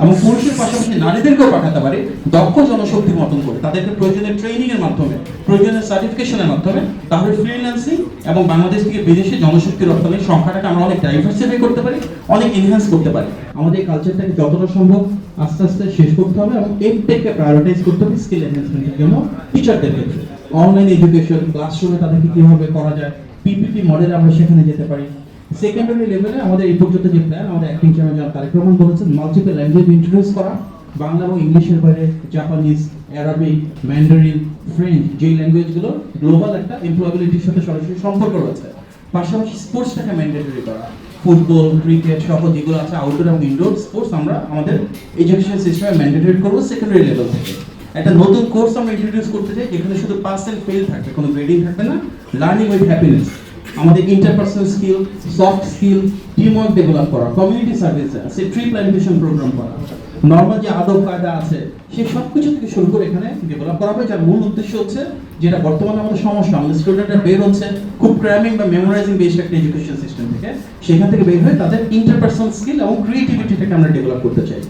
এবং পুরুষের পাশাপাশি নারীদেরকেও পাঠাতে পারি দক্ষ জনশক্তির মতন করে, তাদেরকে প্রয়োজনীয় ট্রেনিং এর মাধ্যমে, প্রয়োজনীয় সার্টিফিকেশনের মাধ্যমে, তাহলে ফ্রিল্যান্সিং এবং বাংলাদেশ থেকে বিদেশে জনশক্তি রপ্তানির সংখ্যাটাকে আমরা অনেক ডাইভার্সিফাই করতে পারি, অনেক এনহ্যান্স করতে পারি। আমাদের এই কালচারটাকে যতটা সম্ভব আস্তে আস্তে শেষ করতে হবে এবং এডটেককে প্রায়োরিটাইজ করতে হবে স্কিল এনহ্যান্সমেন্টের জন্য টিচারদের ক্ষেত্রে। অনলাইন এডুকেশন, ক্লাসরুমে তাদেরকে কিভাবে করা যায়, পিপিটি মডেলে আমরা সেখানে যেতে পারি। সেকেন্ডারি লেভেলে আমাদের এই পর্যন্ত যে প্ল্যান, আমাদের অ্যাক্টিং চেয়ারম্যান তারেক রহমান বলেছেন, মাল্টিপল ল্যাঙ্গুয়েজ ইন্ট্রোডিউস করা, বাংলা এবং ইংলিশের বাইরে জাপানিজ, অ্যারাবিক, ম্যান্ডারিন, ফ্রেঞ্চ, যেই ল্যাঙ্গুয়েজগুলো গ্লোবাল একটা এমপ্লয়াবিলিটির সাথে সরাসরি সম্পর্ক রয়েছে। পাশাপাশি স্পোর্টসটাকে ম্যান্ডেটরি করা, ফুটবল, ক্রিকেট সহ যেগুলো আছে আউটডোর এবং ইনডোর স্পোর্টস আমরা আমাদের এডুকেশন সিস্টেমে ম্যান্ডেটরি করবো সেকেন্ডারি লেভেল থেকে। একটা নতুন কোর্স আমরা ইন্ট্রোডিউস করতে চাই যেখানে শুধু পাস এন্ড ফেল থাকবে, কোনো গ্রেডিং থাকবে না, লার্নিং উইথ হ্যাপিনেস। আমাদের interpersonal skill, soft skill, team work develop করা, কমিউনিটি সার্ভিস আছে, ট্রি প্ল্যান্টেশন প্রোগ্রাম করা, নর্মাল যে আদব কায়দা আছে সেই সব কিছু থেকে শুরু করে এখানে ডেভেলপ করা হবে, যার মূল উদ্দেশ্য হচ্ছে যেটা বর্তমানে আমাদের সমস্যা, আমাদের স্টুডেন্টরা বের হচ্ছে খুব ক্র্যামিং বা মেমোরাইজিং বেসড একটা এডুকেশন সিস্টেম থেকে, সেখান থেকে বের হয়ে তাদের ইন্টারপার্সোনাল স্কিল এবং ক্রিয়েটিভিটিটাকে আমরা ডেভেলপ করতে চাই।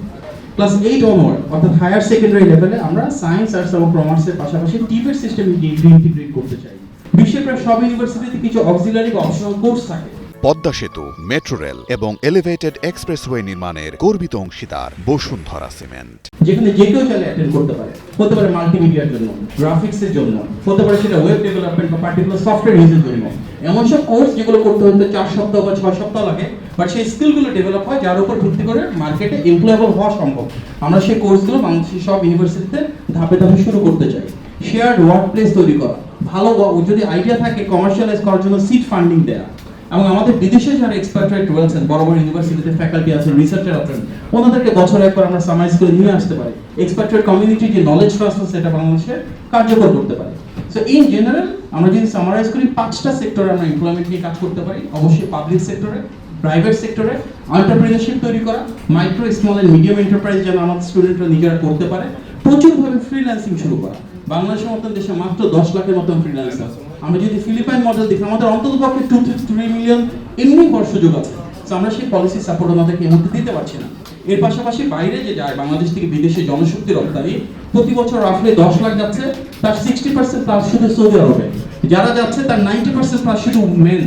ক্লাস 8 অনওয়ার্ড অর্থাৎ হায়ার সেকেন্ডারি লেভেলে আমরা সায়েন্স, আর্টস এবং কমার্সের পাশাপাশি টিপের সিস্টেম ইন্টিগ্রেট করতে চাই। বিশ্বের প্রায় সব ইউনিভার্সিটিতে কিছু অক্সিলারি বা অপশনাল কোর্স থাকে। পদ্মা সেতু, মেট্রো রেল এবং এলিভেটেড এক্সপ্রেসওয়ে নির্মাণের গর্বিত অংশীদার বসুন্ধরা সিমেন্ট, যেখানে যে কেউ চাইলে অ্যাটেন্ড করতে পারে। হতে পারে মাল্টিমিডিয়ার জন্য, গ্রাফিক্সের জন্য, হতে পারে সেটা ওয়েব ডেভেলপমেন্ট বা পার্টিকুলার সফটওয়্যার ইউজের জন্য। এমন সব কোর্স যেগুলো করতে হতে 4 সপ্তাহ বা 6 সপ্তাহ লাগে, বাট সেই স্কিলগুলো ডেভেলপ হয় যার উপর ভিত্তি করে মার্কেটে এমপ্লয়েবল হওয়া সম্ভব। আমরা সেই কোর্সগুলো বাংলাদেশের সব ইউনিভার্সিটিতে ধাপে ধাপে শুরু করতে চাই। শেয়ার্ড ওয়ার্ক প্লেস তৈরি করা, ভালো যদি আইডিয়া থাকে কমার্শিয়ালাইজ করার জন্য সিড ফান্ডিং দেয়া, এবং আমাদের বিদেশে যারা এক্সপার্টরাইট রয়েছেন, বড় বড় ইউনিভার্সিটিতে ফ্যাকাল্টি আছেন, রিসার্চার আছেন, ওনাদেরকে বছরে একবার আমরা সামাইজ করে নিয়ে আসতে পারি। এক্সপার্টরাইট কমিউনিটি যে নলেজ ট্রান্সফার সেটা বাংলাদেশে কার্যকর করতে পারি। সো ইন জেনারেল আমরা যদি সামারাইজ করি 5টা সেক্টরে আমরা এমপ্লয়মেন্ট নিয়ে কাজ করতে পারি। অবশ্যই পাবলিক সেক্টরে, প্রাইভেট সেক্টরে এন্টারপ্রেনারশিপ তৈরি করা, micro, small and medium enterprise যেন আমাদের স্টুডেন্টরা নিজেরা করতে পারে, প্রচুরভাবে ফ্রিল্যান্সিং শুরু করা। বাংলাদেশের মতন দেশে মাত্র 10 লাখের মতন ফ্রিল্যান্সার। আমরা যদি ফিলিপাইন মডেল দেখি, আমাদের অন্ততপক্ষে 2 থেকে 3 মিলিয়ন এমনি করার সুযোগ আছে। সো আমরা সেই পলিসি সাপোর্ট আমাদেরকে এই মুহূর্তে দিতে পারছি না। এর পাশাপাশি বাইরে যে যায় বাংলাদেশ থেকে বিদেশে জনশক্তি রপ্তানি, প্রতি বছর রাফলি 10 লাখ যাচ্ছে, তার 60% প্লাস শুধু সৌদি আরবে, যারা যাচ্ছে তার 90% প্লাস শুধু মেন।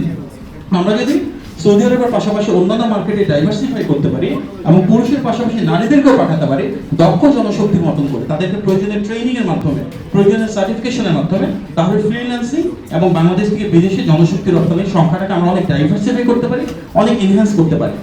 আমরা যদি সৌদি আরবের পাশাপাশি অন্যান্য মার্কেটে ডাইভার্সিফাই করতে পারি এবং পুরুষের পাশাপাশি নারীদেরকেও পাঠাতে পারি দক্ষ জনশক্তির মতন করে, তাদেরকে প্রয়োজনীয় ট্রেনিং এর মাধ্যমে, প্রয়োজনীয় সার্টিফিকেশনের মাধ্যমে, তাহলে ফ্রিল্যান্সিং এবং বাংলাদেশ থেকে বিদেশে জনশক্তি রপ্তানির সংখ্যাটাকে আমরা অনেক ডাইভার্সিফাই করতে পারি, অনেক এনহ্যান্স করতে পারি।